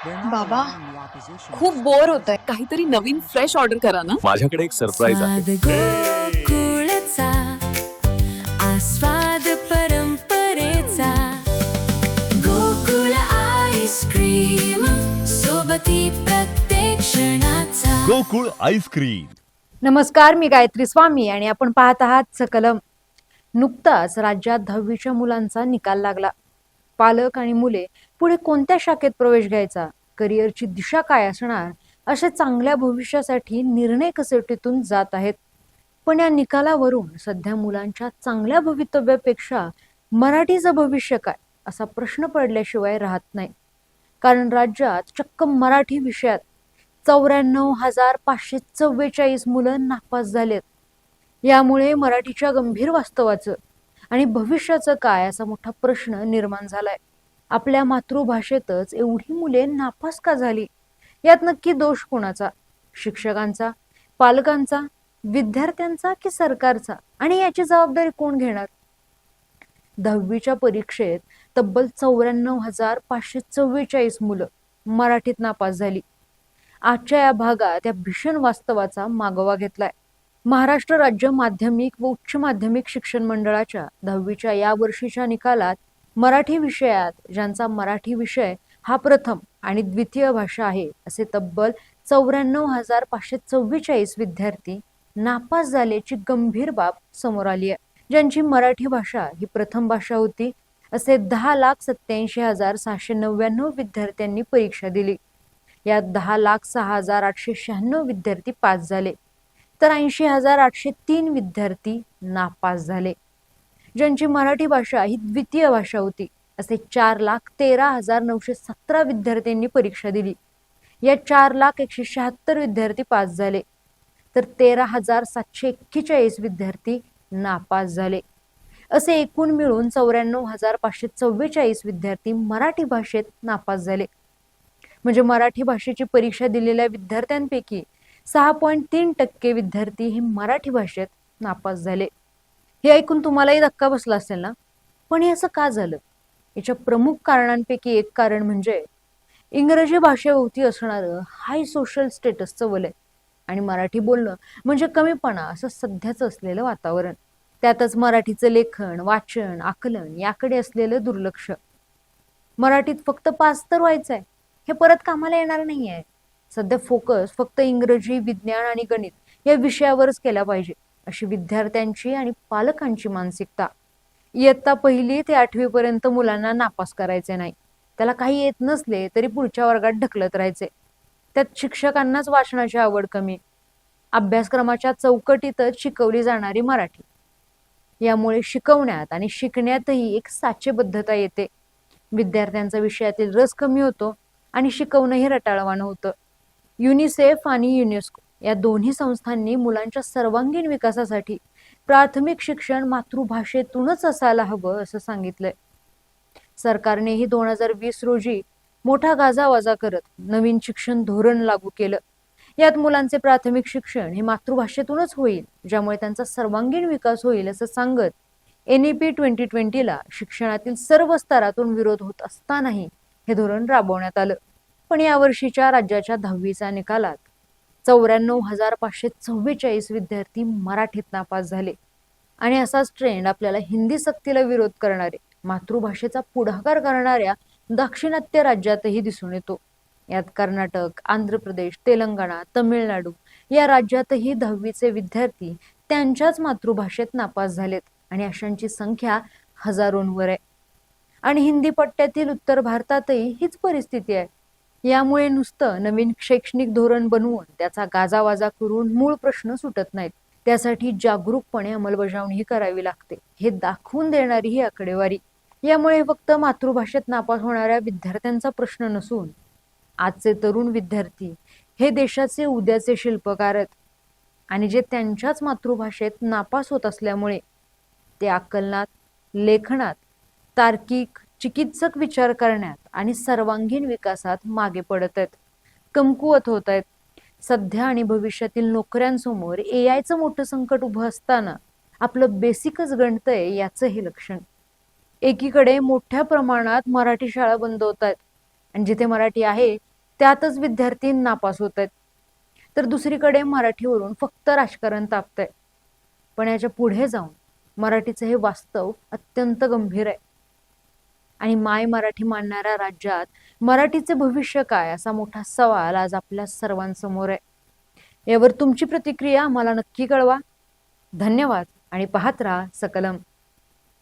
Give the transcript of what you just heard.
बाबा, खूप बोर होत आहे. काहीतरी नवीन फ्रेश ऑर्डर करा ना. माझ्याकडे एक सरप्राईज आहे. गोकुळचा आस्वाद परंपरेचा गोकुळ आईस्क्रीम सोबती प्रत्येक क्षणाचा गोकुळ आईस्क्रीम. नमस्कार, मी गायत्री स्वामी आणि आपण पाहत आहात सकलम. नुकताच राज्यात 10वीच्या मुलांचा निकाल लागला. पालक आणि मुले पुढे कोणत्या शाखेत प्रवेश घ्यायचा, करिअरची दिशा काय असणार, असे चांगल्या भविष्यासाठी निर्णय कसोटीतून जात आहेत. पण या निकालावरून सध्या मुलांच्या चांगल्या भवितव्यापेक्षा मराठीचं भविष्य काय असा प्रश्न पडल्याशिवाय राहत नाही. कारण राज्यात चक्क मराठी विषयात 94,544 मुलं नापास झालेत. यामुळे मराठीच्या गंभीर वास्तवाचं आणि भविष्याचं काय असा मोठा प्रश्न निर्माण झालाय. आपल्या मातृभाषेतच एवढी मुले नापास का झाली? यात नक्की दोष कोणाचा? शिक्षकांचा, पालकांचा, विद्यार्थ्यांचा की सरकारचा? आणि याची जबाबदारी कोण घेणार? 10वीच्या परीक्षेत तब्बल 94,544 मुलं मराठीत नापास झाली. आजच्या या भागात या भीषण वास्तवाचा मागोवा घेतलाय. महाराष्ट्र राज्य माध्यमिक व उच्च माध्यमिक शिक्षण मंडळाच्या 10वीच्या या वर्षीच्या निकालात मराठी विषयात ज्यांचा मराठी विषय हा प्रथम आणि द्वितीय भाषा आहे असे तब्बल 94,544 विद्यार्थी नापास झाल्याची गंभीर बाब समोर आली आहे. ज्यांची मराठी भाषा ही प्रथम भाषा होती असे 10,87,699 विद्यार्थ्यांनी परीक्षा दिली. यात 10,06,896 विद्यार्थी पास झाले तर 80,803 विद्यार्थी नापास झाले. ज्यांची मराठी भाषा ही द्वितीय भाषा होती असे 4,13,917 विद्यार्थ्यांनी परीक्षा दिली. या 4,01,76 विद्यार्थी पास झाले तर 13,741 विद्यार्थी नापास झाले. असे एकूण मिळून 94,544 विद्यार्थी मराठी भाषेत नापास झाले. म्हणजे मराठी भाषेची परीक्षा दिलेल्या विद्यार्थ्यांपैकी 6.3% विद्यार्थी हे मराठी भाषेत नापास झाले. हे ऐकून तुम्हालाही धक्का बसला असेल ना? पण हे असं का झालं? याच्या प्रमुख कारणांपैकी एक कारण म्हणजे इंग्रजी भाषेभोवती असणारं हाय सोशल स्टेटसचं वलय आणि मराठी बोलणं म्हणजे कमीपणा असं सध्याचं असलेलं वातावरण. त्यातच मराठीचं लेखन, वाचन, आकलन याकडे असलेलं दुर्लक्ष. मराठीत फक्त पास तर व्हायचंय, हे परत कामाला येणार नाहीये. सध्या फोकस फक्त इंग्रजी, विज्ञान आणि गणित या विषयावरच केला पाहिजे अशी विद्यार्थ्यांची आणि पालकांची मानसिकता. इयत्ता 1ली ते 8वी पर्यंत मुलांना नापास करायचे नाही. त्याला काही येत नसले तरी पुढच्या वर्गात ढकलत राहायचे. त्यात शिक्षकांनाच वाचनाची आवड कमी. अभ्यासक्रमाच्या चौकटीतच शिकवली जाणारी मराठी. यामुळे शिकवण्यात आणि शिकण्यातही एक साचेबद्धता येते. विद्यार्थ्यांचा विषयातील रस कमी होतो आणि शिकवणंही रटाळवाणं होतं. युनिसेफ आणि युनेस्को या दोन्ही संस्थांनी मुलांच्या सर्वांगीण विकासासाठी प्राथमिक शिक्षण मातृभाषेतूनच असायला हवं असं सांगितलंय. सरकारनेही 2020 रोजी मोठा गाजावाजा करत नवीन शिक्षण धोरण लागू केलं. यात मुलांचे प्राथमिक शिक्षण हे मातृभाषेतूनच होईल, ज्यामुळे त्यांचा सर्वांगीण विकास होईल असं सांगत NEP 2020ला शिक्षणातील सर्व स्तरातून विरोध होत असतानाही हे धोरण राबवण्यात आलं. पण या वर्षीच्या राज्याच्या 10वीच्या निकालात 94,544 विद्यार्थी मराठीत नापास झाले. आणि असाच ट्रेंड आपल्याला हिंदी सक्तीला विरोध करणारे, मातृभाषेचा पुढाकार करणाऱ्या दाक्षिणात्य राज्यातही दिसून येतो. यात कर्नाटक, आंध्र प्रदेश, तेलंगणा, तमिळनाडू या राज्यातही 10वीचे विद्यार्थी त्यांच्याच मातृभाषेत नापास झालेत आणि अशांची संख्या हजारोंवर आहे. आणि हिंदी पट्ट्यातील उत्तर भारतातही हीच परिस्थिती आहे. यामुळे नुसतं नवीन शैक्षणिक धोरण बनवून त्याचा गाजावाजा करून मूळ प्रश्न सुटत नाहीत. त्यासाठी जागरूकपणे अंमलबजावणीही करावी लागते, हे दाखवून देणारी ही आकडेवारी. यामुळे फक्त मातृभाषेत नापास होणाऱ्या विद्यार्थ्यांचा प्रश्न नसून आजचे तरुण विद्यार्थी हे देशाचे उद्याचे शिल्पकार आहेत आणि जे त्यांच्याच मातृभाषेत नापास होत असल्यामुळे ते आकलनात, लेखनात, तार्किक, चिकित्सक विचार करण्यात आणि सर्वांगीण विकासात मागे पडत आहेत, कमकुवत होत आहेत. सध्या आणि भविष्यातील नोकऱ्यांसमोर AIचं मोठं संकट उभं असताना आपलं बेसिकच गणतंय याचं हे लक्षण. एकीकडे मोठ्या प्रमाणात मराठी शाळा बंद होत आहेत आणि जिथे मराठी आहे त्यातच विद्यार्थी नापास होत आहेत. तर दुसरीकडे मराठीवरून फक्त राजकारण तापतंय. पण याच्या पुढे जाऊन मराठीचं हे वास्तव अत्यंत गंभीर आहे. आणि माय मराठी मानणाऱ्या राज्यात मराठीचे भविष्य काय असा मोठा सवाल आज आपल्या सर्वांसमोर आहे. यावर तुमची प्रतिक्रिया आम्हाला नक्की कळवा. धन्यवाद आणि पाहत राहा सकलम.